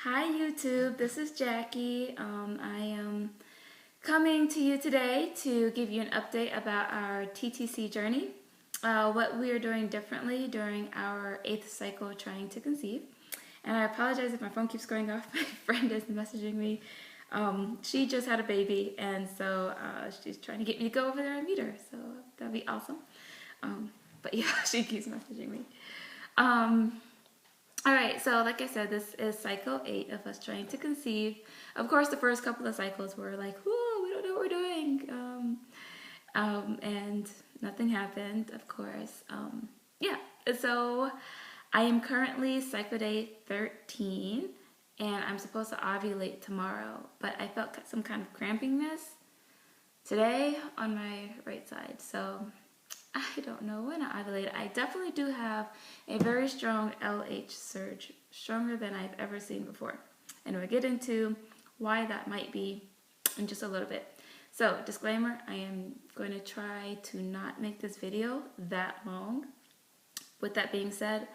Hi YouTube, this is Jackie. I am coming to you today to give you an update about our TTC journey, what we are doing differently during our 8th cycle trying to conceive. And I apologize if my phone keeps going off. My friend is messaging me. She just had a baby, and so she's trying to get me to go over there and meet her, so that'd be awesome. But yeah, she keeps messaging me. Alright, so like I said, this is cycle 8 of us trying to conceive. Of course, the first couple of cycles were like, whoo, we don't know what we're doing. And nothing happened, of course. Yeah, so I am currently cycle day 13, and I'm supposed to ovulate tomorrow, but I felt some kind of crampiness today on my right side, so I don't know when I ovulate. I definitely do have a very strong LH surge, stronger than I've ever seen before. And we'll get into why that might be in just a little bit. So, disclaimer, I am going to try to not make this video that long. With that being said,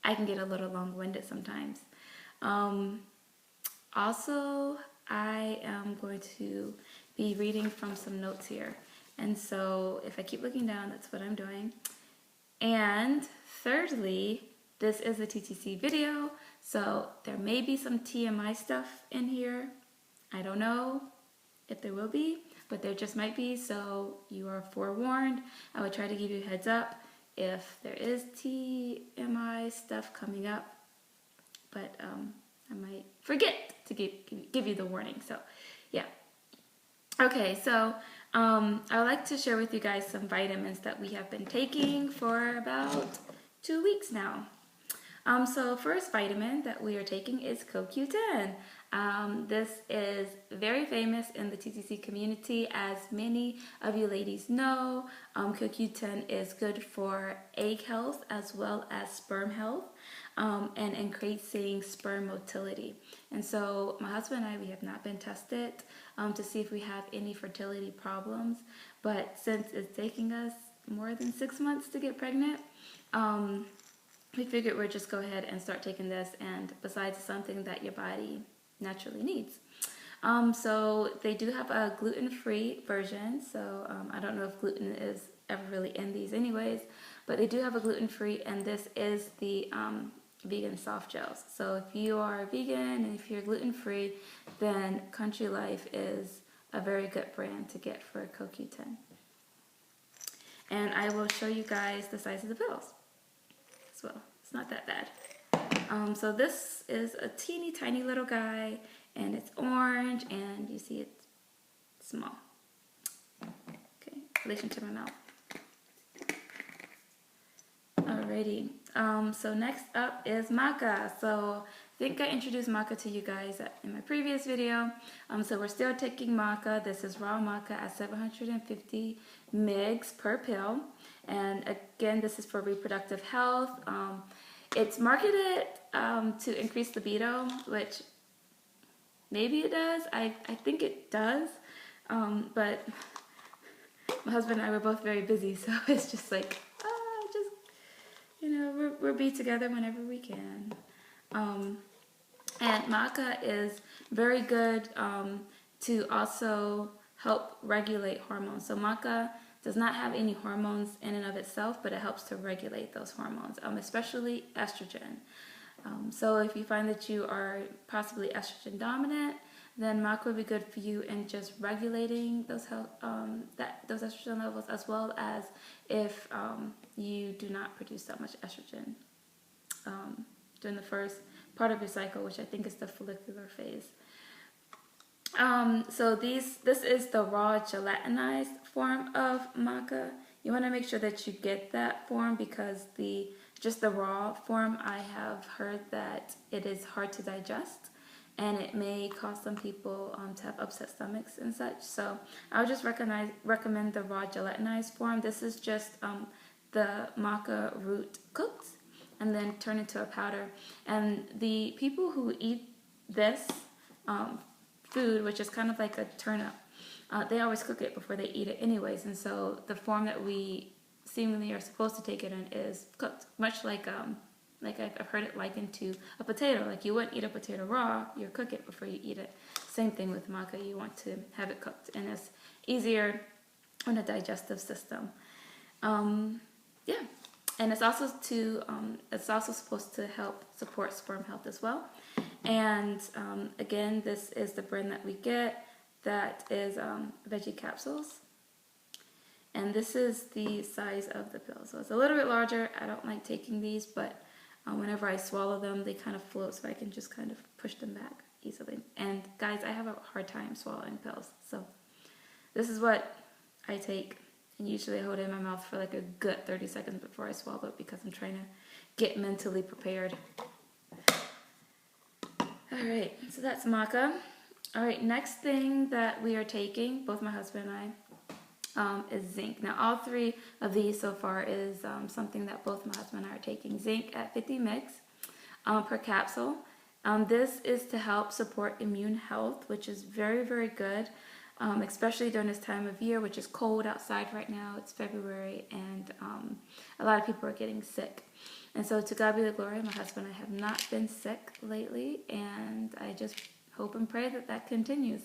I can get a little long-winded sometimes. Also, I am going to be reading from some notes here. And so if I keep looking down, that's what I'm doing. And thirdly, this is a TTC video, so there may be some TMI stuff in here. I don't know if there will be, but there just might be, so you are forewarned. I would try to give you a heads up if there is TMI stuff coming up, but I might forget to give you the warning, so yeah. Okay, so I would like to share with you guys some vitamins that we have been taking for about 2 weeks now. So first vitamin that we are taking is CoQ10. This is very famous in the TTC community. As many of you ladies know, CoQ10 is good for egg health as well as sperm health, and increasing sperm motility. And so my husband and I, we have not been tested to see if we have any fertility problems, but since it's taking us more than 6 months to get pregnant, we figured we'd just go ahead and start taking this, and besides, something that your body naturally needs. So they do have a gluten-free version, so I don't know if gluten is ever really in these anyways, but they do have a gluten-free, and this is the vegan soft gels. So if you are vegan and if you're gluten-free, then Country Life is a very good brand to get for CoQ10. And I will show you guys the size of the pills as well. It's not that bad. So this is a teeny tiny little guy, and it's orange, and you see it's small. Okay, relation to my mouth. Alrighty, so next up is maca. So I think I introduced maca to you guys in my previous video. So we're still taking maca. This is raw maca at 750 mg per pill. And again, this is for reproductive health. It's marketed to increase libido, which maybe it does. I think it does. But my husband and I were both very busy, so it's just like, we'll be together whenever we can. And maca is very good to also help regulate hormones. So maca does not have any hormones in and of itself, but it helps to regulate those hormones, especially estrogen. So if you find that you are possibly estrogen dominant, then maca would be good for you in just regulating those those estrogen levels, as well as if you do not produce that much estrogen during the first part of your cycle, which I think is the follicular phase. So this is the raw gelatinized form of maca. You want to make sure that you get that form, because just the raw form, I have heard that it is hard to digest, and it may cause some people to have upset stomachs and such. So I would just recommend the raw gelatinized form. This is just the maca root cooked and then turned into a powder. And the people who eat this food, which is kind of like a turnip, they always cook it before they eat it anyways. And so the form that we seemingly are supposed to take it in is cooked, much like like I've heard it likened to a potato. Like you wouldn't eat a potato raw, you cook it before you eat it. Same thing with maca, you want to have it cooked, and it's easier on the digestive system. Yeah, and it's also supposed to help support sperm health as well. And again, this is the brand that we get, that is veggie capsules. And this is the size of the pill. So it's a little bit larger. I don't like taking these, but whenever I swallow them, they kind of float, so I can just kind of push them back easily. And guys, I have a hard time swallowing pills. So this is what I take. And usually I hold it in my mouth for like a good 30 seconds before I swallow it, because I'm trying to get mentally prepared. Alright, so that's maca. Alright, next thing that we are taking, both my husband and I, is zinc. Now all three of these so far is something that both my husband and I are taking. Zinc at 50 mg per capsule. This is to help support immune health, which is very, very good, especially during this time of year, which is cold outside right now. It's February, and a lot of people are getting sick. And so to God be the glory, my husband and I have not been sick lately, and I just hope and pray that that continues.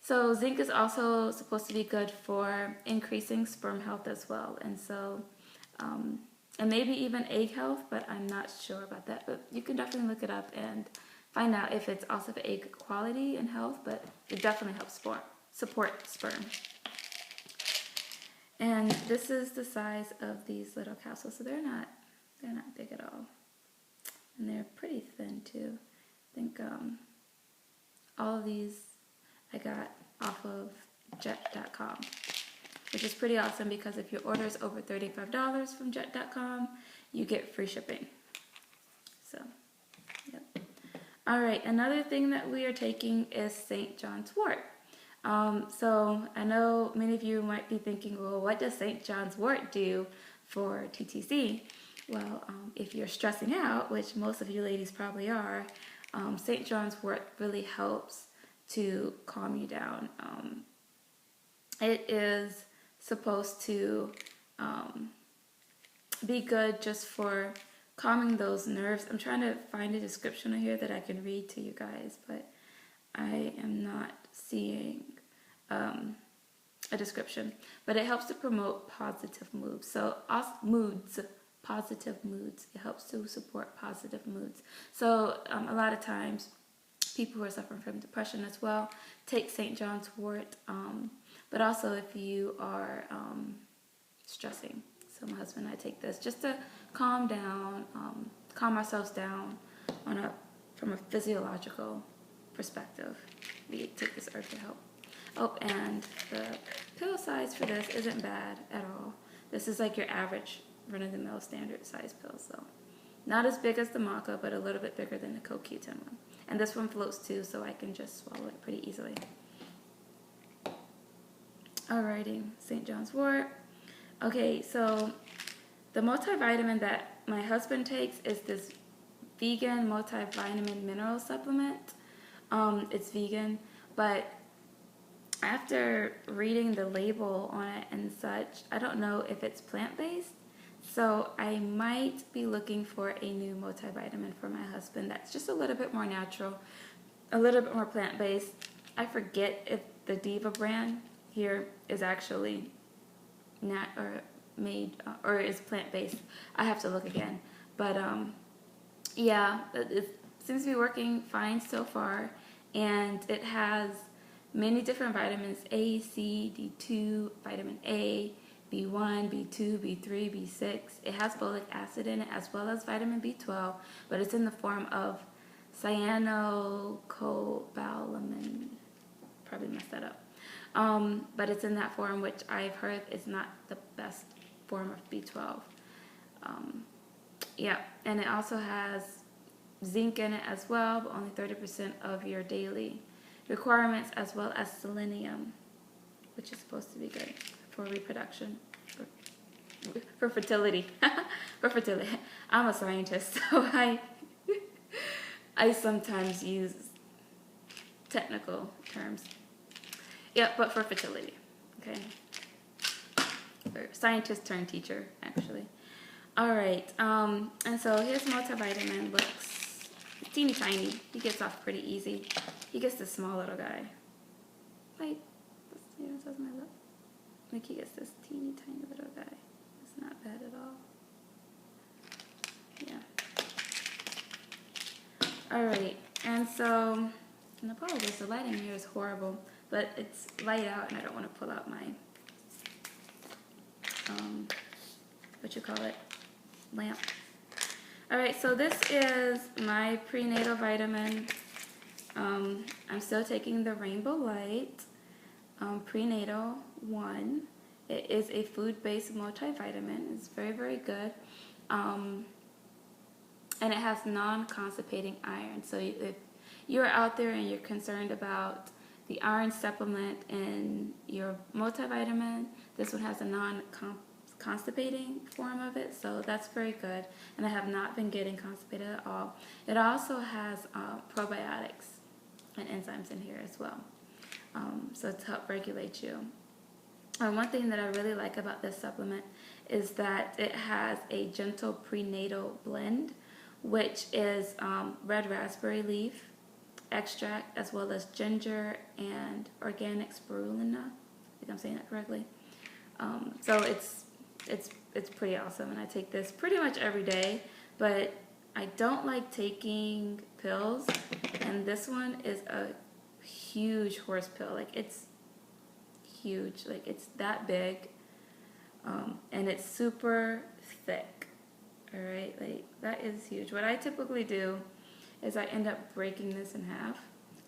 So zinc is also supposed to be good for increasing sperm health as well. And so, and maybe even egg health, but I'm not sure about that. But you can definitely look it up and find out if it's also for egg quality and health, but it definitely helps support sperm. And this is the size of these little capsules, so they're not big at all. And they're pretty thin too. I think all of these I got off of jet.com, which is pretty awesome, because if your order is over $35 from jet.com, you get free shipping. So, yep. All right, another thing that we are taking is St. John's wort. So I know many of you might be thinking, well, what does St. John's wort do for TTC? Well, if you're stressing out, which most of you ladies probably are, St. John's wort really helps to calm you down. It is supposed to be good just for calming those nerves. I'm trying to find a description here that I can read to you guys, but I am not seeing a description. But it helps to promote positive moods. So positive moods. It helps to support positive moods. So a lot of times, people who are suffering from depression as well take St. John's wort, but also if you are stressing. So my husband and I take this just to calm down, calm ourselves down from a physiological perspective. We take this herb to help. Oh, and the pill size for this isn't bad at all. This is like your average run-of-the-mill standard size pill, so not as big as the maca, but a little bit bigger than the CoQ10 one. And this one floats too, so I can just swallow it pretty easily. Alrighty, St. John's wort. Okay, so the multivitamin that my husband takes is this vegan multivitamin mineral supplement. It's vegan, but after reading the label on it and such, I don't know if it's plant-based. So I might be looking for a new multivitamin for my husband that's just a little bit more natural, a little bit more plant-based. I forget if the Diva brand here is actually or is plant-based. I have to look again. But yeah, it seems to be working fine so far, and it has many different vitamins: A, C, D2, vitamin A, B1, B2, B3, B6. It has folic acid in it as well as vitamin B12, but it's in the form of cyanocobalamin. Probably messed that up. But it's in that form, which I've heard is not the best form of B12. Yeah, and it also has zinc in it as well, but only 30% of your daily requirements, as well as selenium, which is supposed to be good for reproduction, for fertility, for fertility. I'm a scientist, so I sometimes use technical terms. Yeah, but for fertility, okay? Or scientist turned teacher, actually. All right, and so his multivitamin looks teeny tiny. He gets off pretty easy. He gets this small little guy. Like, this doesn't look. Like he gets this teeny tiny little guy. It's not bad at all. Yeah. All right, and so, and apologies, the lighting here is horrible, but it's light out, and I don't want to pull out my lamp. All right, so this is my prenatal vitamin. I'm still taking the Rainbow Light Prenatal 1. It is a food-based multivitamin. It's very, very good. And it has non-constipating iron. So if you're out there and you're concerned about the iron supplement in your multivitamin, this one has a non-constipating form of it, so that's very good. And I have not been getting constipated at all. It also has probiotics and enzymes in here as well, so to help regulate you. One thing that I really like about this supplement is that it has a gentle prenatal blend, which is red raspberry leaf extract, as well as ginger and organic spirulina. I think I'm saying that correctly. So it's pretty awesome, and I take this pretty much every day, but I don't like taking pills, and this one is a huge horse pill. Like, it's huge, like it's that big, and it's super thick. All right, like that is huge. What I typically do is I end up breaking this in half,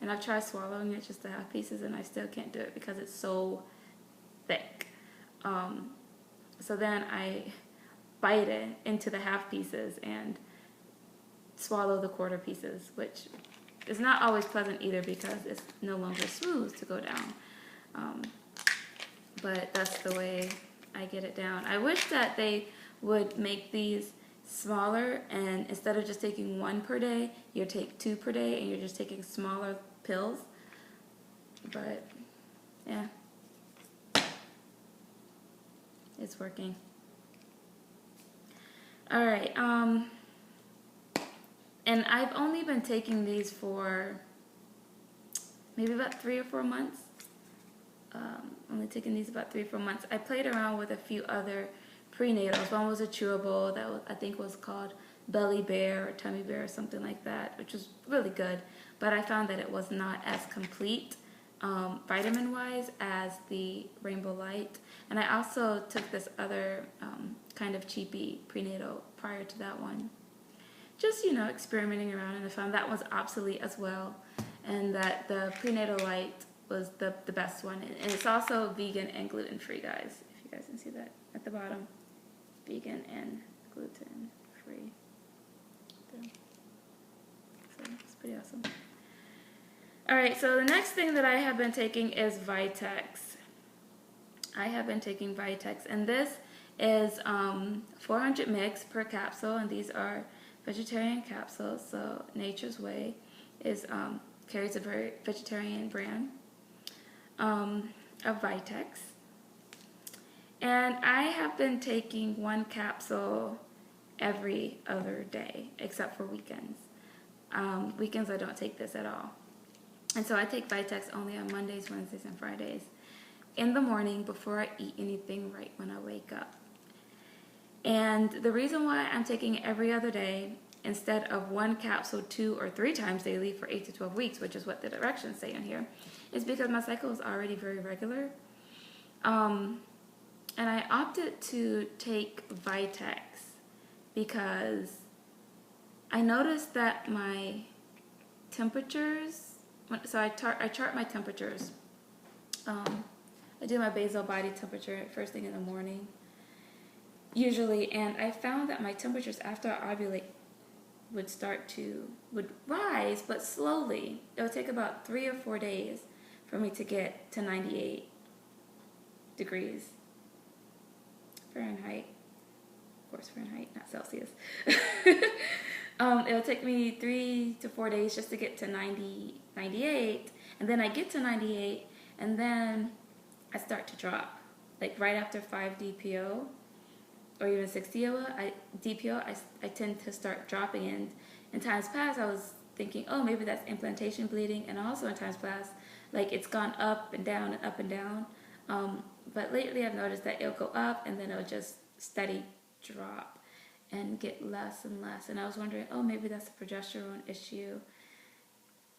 and I've tried swallowing it just to half pieces, and I still can't do it because it's so thick. So then I bite it into the half pieces and swallow the quarter pieces, which is not always pleasant either because it's no longer smooth to go down. But that's the way I get it down. I wish that they would make these smaller, and instead of just taking one per day, you take 2 per day, and you're just taking smaller pills. But yeah, it's working. All right, and I've only been taking these for maybe about 3 or 4 months. Only taking these about 3 or 4 months. I played around with a few other prenatals. One was a chewable that I think was called Belly Bear or Tummy Bear or something like that, which was really good. But I found that it was not as complete vitamin-wise as the Rainbow Light. And I also took this other kind of cheapy prenatal prior to that one. Just, you know, experimenting around, and I found that was obsolete as well. And that the Prenatal Light was the best one. And it's also vegan and gluten-free, guys. If you guys can see that at the bottom. Vegan and gluten-free. So it's pretty awesome. Alright, so the next thing that I have been taking is Vitex. I have been taking Vitex, and this is 400 mg per capsule, and these are vegetarian capsules. So Nature's Way is carries a very vegetarian brand of Vitex. And I have been taking 1 capsule every other day, except for weekends. Weekends I don't take this at all. And so I take Vitex only on Mondays, Wednesdays, and Fridays in the morning before I eat anything right when I wake up. And the reason why I'm taking it every other day instead of 1 capsule 2 or 3 times daily for 8 to 12 weeks, which is what the directions say in here, is because my cycle is already very regular. And I opted to take Vitex because I noticed that my temperatures, so I chart my temperatures. I do my basal body temperature first thing in the morning, usually, and I found that my temperatures after I ovulate would rise, but slowly. It would take about 3 or 4 days for me to get to 98 degrees Fahrenheit. Of course, Fahrenheit, not Celsius. It'll take me 3 to 4 days just to get to 98, and then I get to 98, and then I start to drop. Like right after 5 DPO, or even 6 DPO, I tend to start dropping. And in times past, I was thinking, oh, maybe that's implantation bleeding. And also in times past, like it's gone up and down and up and down. But lately I've noticed that it'll go up and then it'll just steady drop and get less and less. And I was wondering, oh, maybe that's a progesterone issue.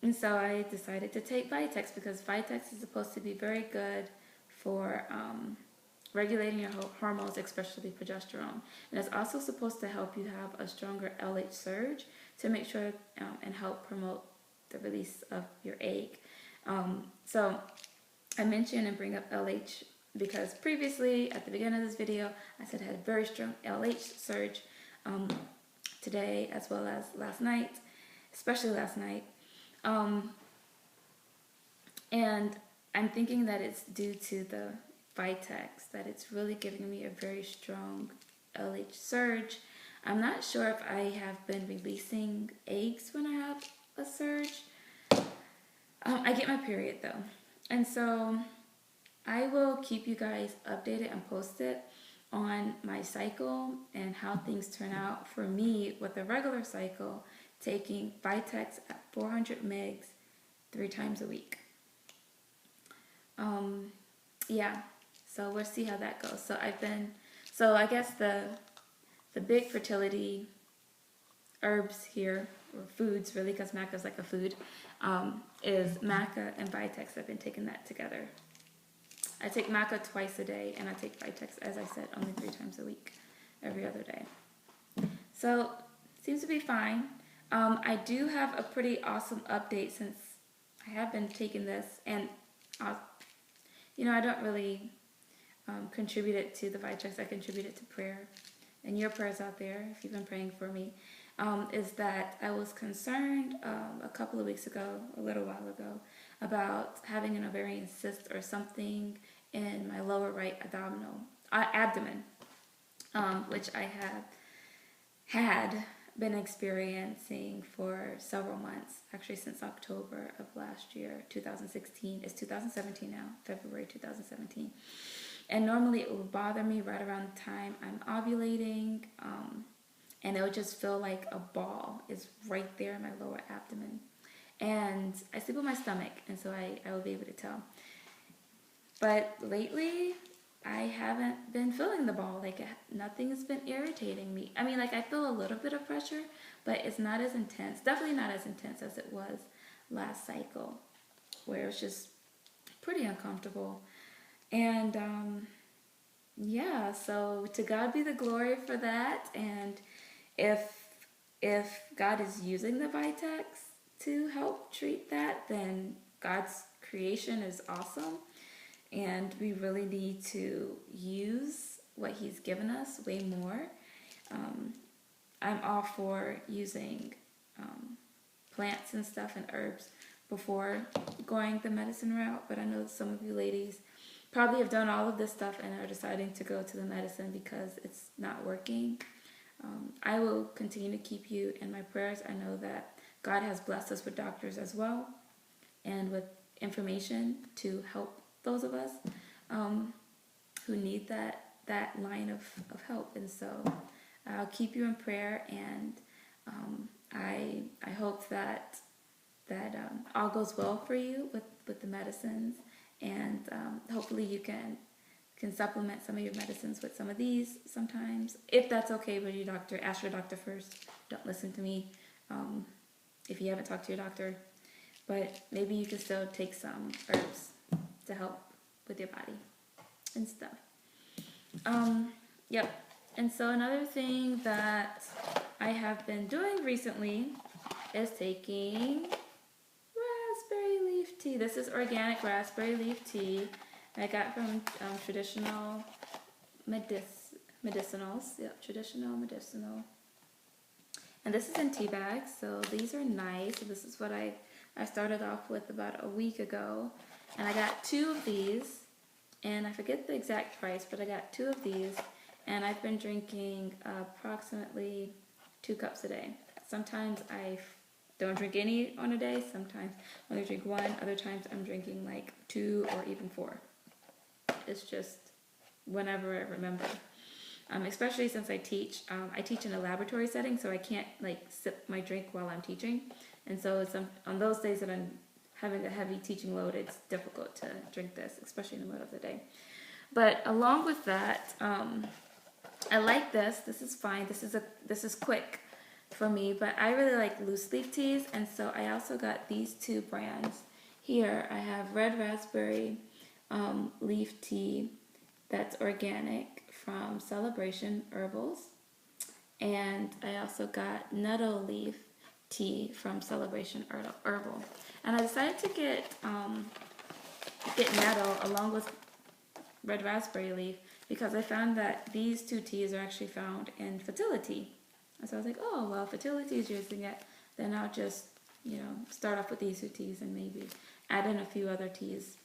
And so I decided to take Vitex because Vitex is supposed to be very good for regulating your hormones, especially progesterone. And it's also supposed to help you have a stronger LH surge to make sure and help promote the release of your egg. So I mention and bring up LH because previously at the beginning of this video, I said I had a very strong LH surge today as well as last night, especially last night. And I'm thinking that it's due to the Vitex, that it's really giving me a very strong LH surge. I'm not sure if I have been releasing eggs when I have a surge. I get my period though. And so I will keep you guys updated and posted on my cycle and how things turn out for me with a regular cycle, taking Vitex at 400 mgs 3 times a week. Yeah, so we'll see how that goes. So I guess the big fertility herbs here, or foods really, because maca is like a food, is maca and Vitex. I've been taking that together. I take maca twice a day, and I take Vitex, as I said, only 3 times a week, every other day. So, seems to be fine. I do have a pretty awesome update since I have been taking this, and I don't really contribute it to the Vitex. I contribute it to prayer, and your prayers out there, if you've been praying for me, is that I was concerned a couple of weeks ago, a little while ago, about having an ovarian cyst or something in my lower right abdomen, which I have had been experiencing for several months, actually since October of last year, 2016. It's 2017 now, February 2017. And normally it would bother me right around the time I'm ovulating, and it would just feel like a ball is right there in my lower abdomen. And I sleep on my stomach, and so I will be able to tell. But lately, I haven't been feeling the ball. Like, nothing has been irritating me. I mean, like, I feel a little bit of pressure, but it's not as intense. Definitely not as intense as it was last cycle, where it was just pretty uncomfortable. And, yeah, so to God be the glory for that. And if God is using the Vitex to help treat that, then God's creation is awesome. And we really need to use what He's given us way more. I'm all for using plants and stuff and herbs before going the medicine route, but I know some of you ladies probably have done all of this stuff and are deciding to go to the medicine because it's not working. I will continue to keep you in my prayers. I know that God has blessed us with doctors as well and with information to help those of us who need that line of help. And so I'll keep you in prayer, and I hope that all goes well for you with the medicines, and hopefully you can supplement some of your medicines with some of these sometimes, if that's okay with your doctor. Ask your doctor first. Don't listen to me if you haven't talked to your doctor. But maybe you can still take some herbs to help with your body and stuff. Yep. And so another thing that I have been doing recently is taking raspberry leaf tea. This is organic raspberry leaf tea I got from Traditional Medicinals. Yep, Traditional Medicinal. And this is in tea bags, so these are nice. So this is what I started off with about a week ago. And I got 2 of these, and I forget the exact price, but I got 2 of these, and I've been drinking approximately 2 cups a day. Sometimes I don't drink any on a day, sometimes I only drink 1, other times I'm drinking like 2 or even 4. It's just whenever I remember. especially since I teach. I teach in a laboratory setting, so I can't like sip my drink while I'm teaching. And so it's on those days that I'm having a heavy teaching load, it's difficult to drink this, especially in the middle of the day. But along with that, I like this. This is fine. This is quick for me, but I really like loose leaf teas, and so I also got these two brands. Here I have red raspberry leaf tea that's organic from Celebration Herbals, and I also got nettle leaf tea from Celebration Herbal. And I decided to get nettle along with red raspberry leaf because I found that these two teas are actually found in fertility. And so I was like, oh, well, fertility is using it, then I'll just, start off with these two teas and maybe add in a few other teas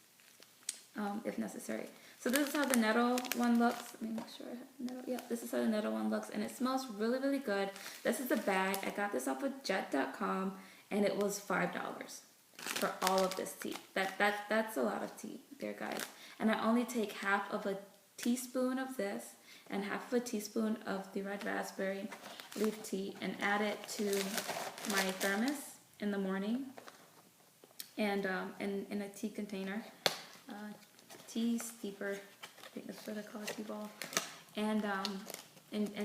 if necessary. So this is how the nettle one looks. Let me make sure I have the nettle. Yeah, this is how the nettle one looks, and it smells really, really good. This is the bag. I got this off of jet.com, and it was $5 for all of this tea. That's a lot of tea there, guys. And I only take half of a teaspoon of this and half of a teaspoon of the red raspberry leaf tea and add it to my thermos in the morning and in a tea container, tea steeper, I think that's what they call a tea ball, and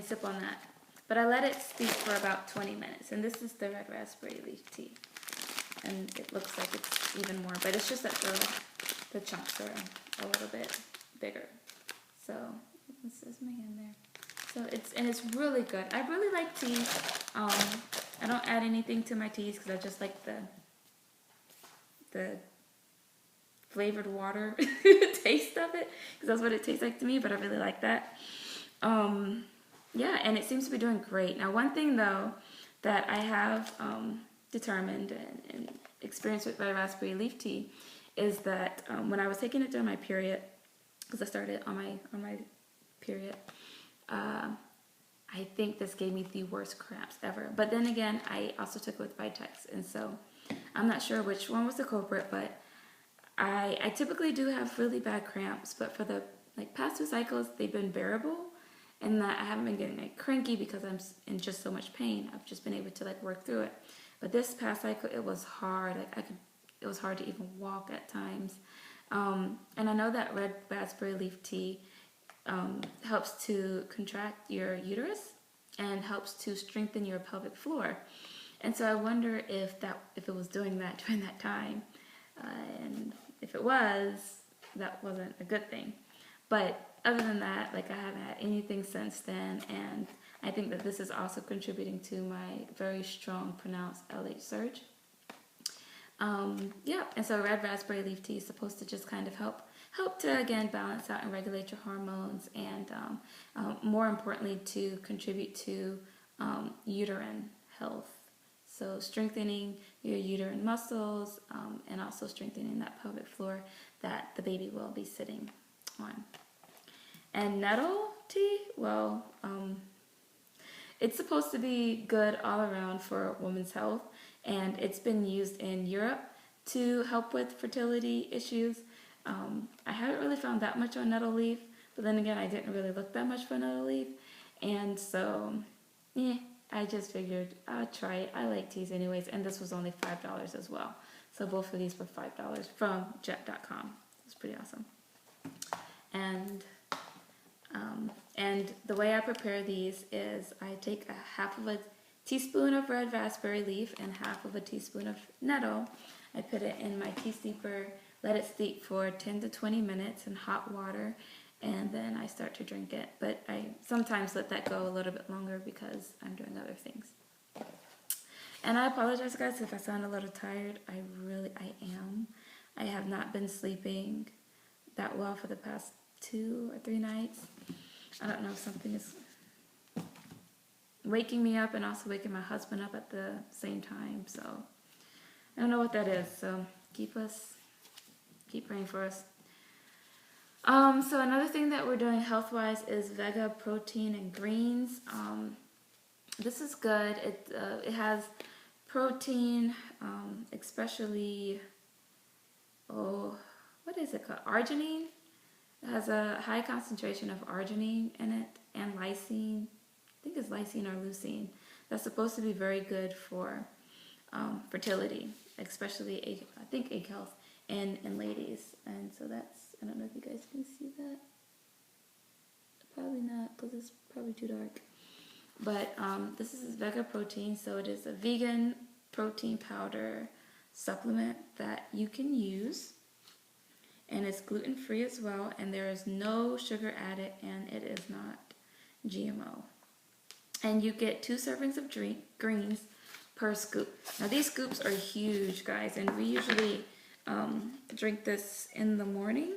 sip on that. But I let it steep for about 20 minutes, and this is the red raspberry leaf tea. And it looks like it's even more, but it's just that the chunks are a little bit bigger. So this is my hand there. So it's really good. I really like tea. I don't add anything to my teas because I just like the flavored water taste of it, because that's what it tastes like to me. But I really like that. Yeah, and it seems to be doing great. Now, one thing though that I have determined and experienced with red raspberry leaf tea is that when I was taking it during my period, because I started on my period, I think this gave me the worst cramps ever. But then again, I also took it with Vitex, and so I'm not sure which one was the culprit, but I typically do have really bad cramps, but for the past 2 cycles, they've been bearable, and that I haven't been getting cranky because I'm in just so much pain. I've just been able to work through it. But this past cycle, it was hard. It was hard to even walk at times. And I know that red raspberry leaf tea helps to contract your uterus and helps to strengthen your pelvic floor. And so I wonder if it was doing that during that time. And if it was, that wasn't a good thing. But other than that, I haven't had anything since then, and I think that this is also contributing to my very strong pronounced LH surge. Yeah, and so red raspberry leaf tea is supposed to just kind of help to again balance out and regulate your hormones, and more importantly to contribute to uterine health. So strengthening your uterine muscles and also strengthening that pelvic floor that the baby will be sitting on. And nettle tea, well, it's supposed to be good all around for women's health, and it's been used in Europe to help with fertility issues. I haven't really found that much on nettle leaf, but then again, I didn't really look that much for nettle leaf, and so, yeah, I just figured I'll try it. I like teas anyways, and this was only $5 as well. So both of these were $5 from jet.com. It's pretty awesome. And the way I prepare these is I take a half of a teaspoon of red raspberry leaf and half of a teaspoon of nettle. I put it in my tea steeper, let it steep for 10 to 20 minutes in hot water, and then I start to drink it. But I sometimes let that go a little bit longer because I'm doing other things. And I apologize, guys, if I sound a little tired. I am. I have not been sleeping that well for the past 2 or 3 nights. I don't know if something is waking me up and also waking my husband up at the same time. So I don't know what that is. So keep praying for us. So another thing that we're doing health-wise is Vega protein and greens. This is good. It has protein, especially, what is it called? Arginine. It has a high concentration of arginine in it and lysine. I think it's lysine or leucine. That's supposed to be very good for fertility, especially I think egg health in ladies. And so that's, I don't know if you guys can see that. Probably not, because it's probably too dark. But this is Vega protein, so it is a vegan protein powder supplement that you can use. And it's gluten-free as well, and there is no sugar added, and it is not GMO. And you get 2 servings of greens per scoop. Now these scoops are huge, guys, and we usually drink this in the morning.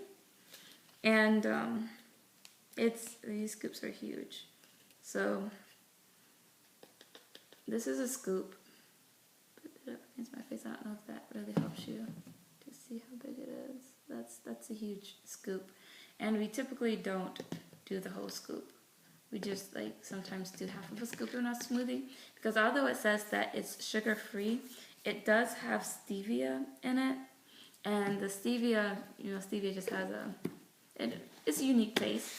And these scoops are huge. So this is a scoop. Put it up against my face. I don't know if that really helps you to see how big it is. That's a huge scoop. And we typically don't do the whole scoop. We just like sometimes do half of a scoop in our smoothie, because although it says that it's sugar free, it does have stevia in it. And the stevia, stevia just has it's a unique taste,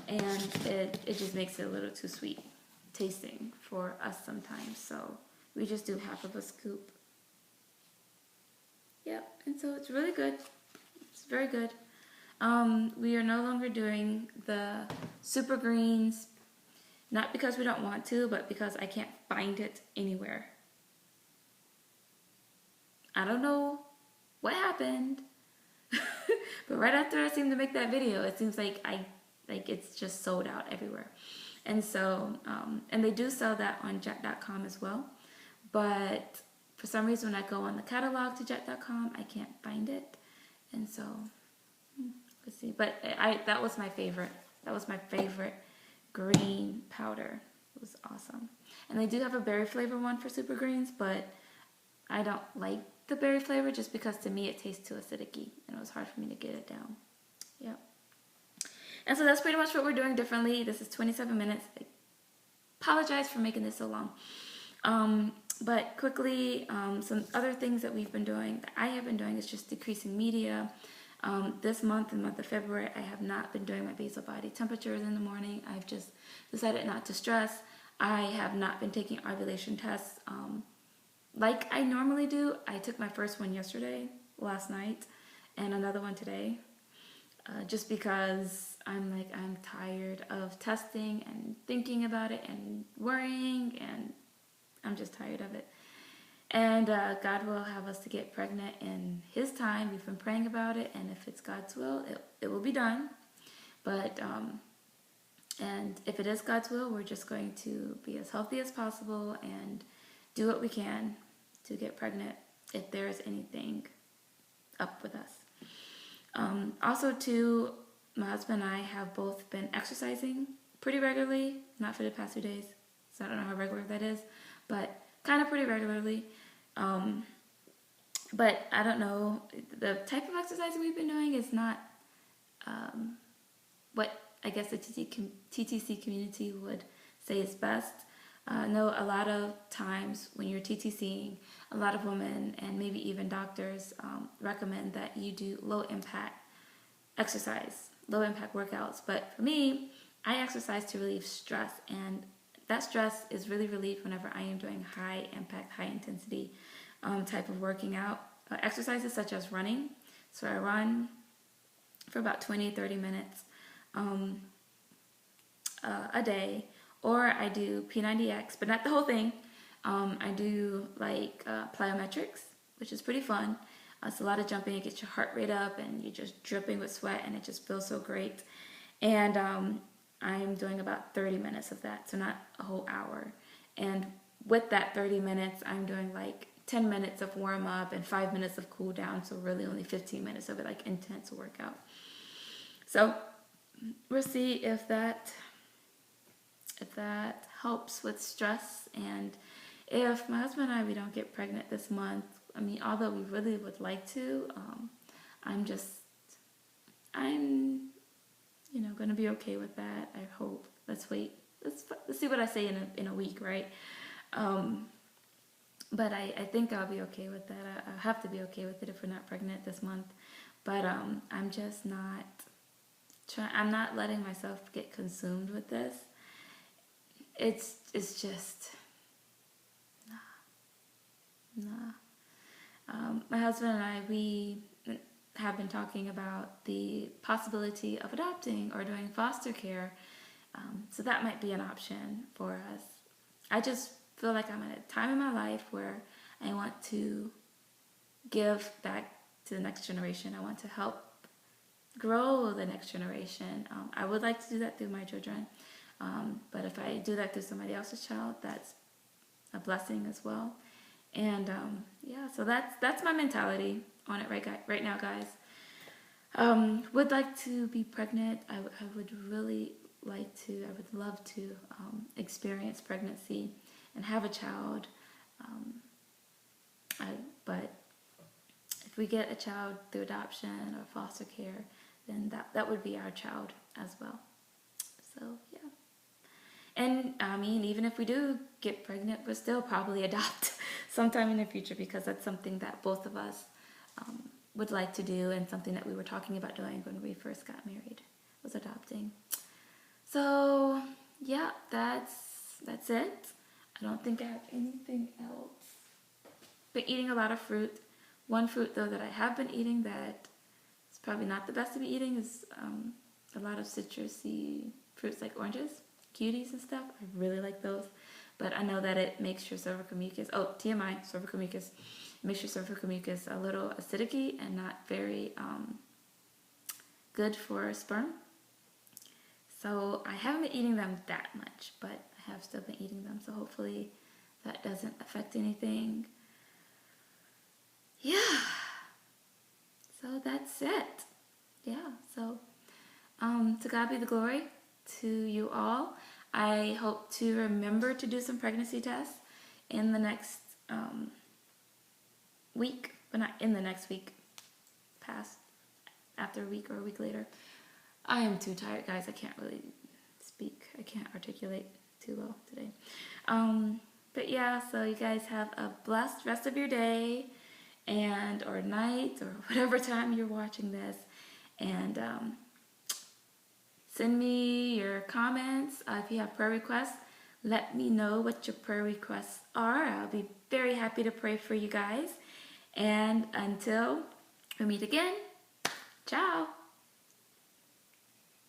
and it just makes it a little too sweet tasting for us sometimes. So we just do half of a scoop. Yep, and so it's really good. It's very good. We are no longer doing the super greens, not because we don't want to, but because I can't find it anywhere. I don't know what happened, but right after I seemed to make that video, it seems like it's just sold out everywhere. And so, and they do sell that on jet.com as well, but for some reason when I go on the catalog to jet.com, I can't find it. And so, let's see. But that was my favorite. That was my favorite green powder. It was awesome. And they do have a berry flavor one for super greens, but I don't like the berry flavor just because to me it tastes too acidic-y, and it was hard for me to get it down. Yep. And so that's pretty much what we're doing differently. This is 27 minutes. I apologize for making this so long. But quickly, some other things that we've been doing, that I have been doing, is just decreasing media. This month, in the month of February, I have not been doing my basal body temperatures in the morning. I've just decided not to stress. I have not been taking ovulation tests like I normally do. I took my first one last night, and another one today, just because I'm tired of testing and thinking about it and worrying, and I'm just tired of it. And God will have us to get pregnant in His time. We've been praying about it, and if it's God's will, it will be done. But and if it is God's will, we're just going to be as healthy as possible and do what we can to get pregnant if there is anything up with us. Also, too, my husband and I have both been exercising pretty regularly, not for the past few days, so I don't know how regular that is, but kind of pretty regularly. But I don't know, the type of exercising we've been doing is not what I guess the TTC community would say is best. I know a lot of times when you're TTCing, a lot of women and maybe even doctors recommend that you do low impact exercise, low impact workouts. But for me, I exercise to relieve stress, and that stress is really relieved whenever I am doing high impact, high intensity type of working out. Exercises such as running. So I run for about 20-30 minutes a day, or I do P90X, but not the whole thing. I do plyometrics, which is pretty fun. It's a lot of jumping. It gets your heart rate up, and you're just dripping with sweat, and it just feels so great. And I'm doing about 30 minutes of that, so not a whole hour. And with that 30 minutes, I'm doing 10 minutes of warm up and 5 minutes of cool down, so really only 15 minutes of it, intense workout. So we'll see if that helps with stress, and if my husband and I, we don't get pregnant this month. I mean, although we really would like to, I'm going to be okay with that. I hope. Let's wait. Let's see what I say in a week, right? But I think I'll be okay with that. I'll have to be okay with it if we're not pregnant this month. But I'm just not I'm not letting myself get consumed with this. It's just nah. My husband and I, we have been talking about the possibility of adopting or doing foster care. So that might be an option for us. I just feel like I'm at a time in my life where I want to give back to the next generation. I want to help grow the next generation. I would like to do that through my children. But if I do that through somebody else's child, that's a blessing as well. And yeah, so that's my mentality on it right now, guys. Would like to be pregnant. I would really like to. I would love to experience pregnancy and have a child. But if we get a child through adoption or foster care, then that would be our child as well. So yeah. And I mean, even if we do get pregnant, we'll still probably adopt sometime in the future, because that's something that both of us would like to do, and something that we were talking about doing when we first got married, was adopting. So yeah, that's it. I don't think I have anything else. Been eating a lot of fruit. One fruit though that I have been eating that is probably not the best to be eating is a lot of citrusy fruits like oranges, cuties and stuff. I really like those, but I know that it makes your cervical mucus, TMI, cervical mucus, makes your cervical mucus a little acidic and not very good for sperm. So I haven't been eating them that much, but I have still been eating them, so hopefully that doesn't affect anything. Yeah, so that's it. Yeah, so to God be the glory, to you all. I hope to remember to do some pregnancy tests in the next week, but not in the next week, after a week or a week later. I am too tired, guys. I can't really speak. I can't articulate too well today. But yeah, so you guys have a blessed rest of your day or night, or whatever time you're watching this. And send me your comments. If you have prayer requests, let me know what your prayer requests are. I'll be very happy to pray for you guys. And until we meet again, ciao.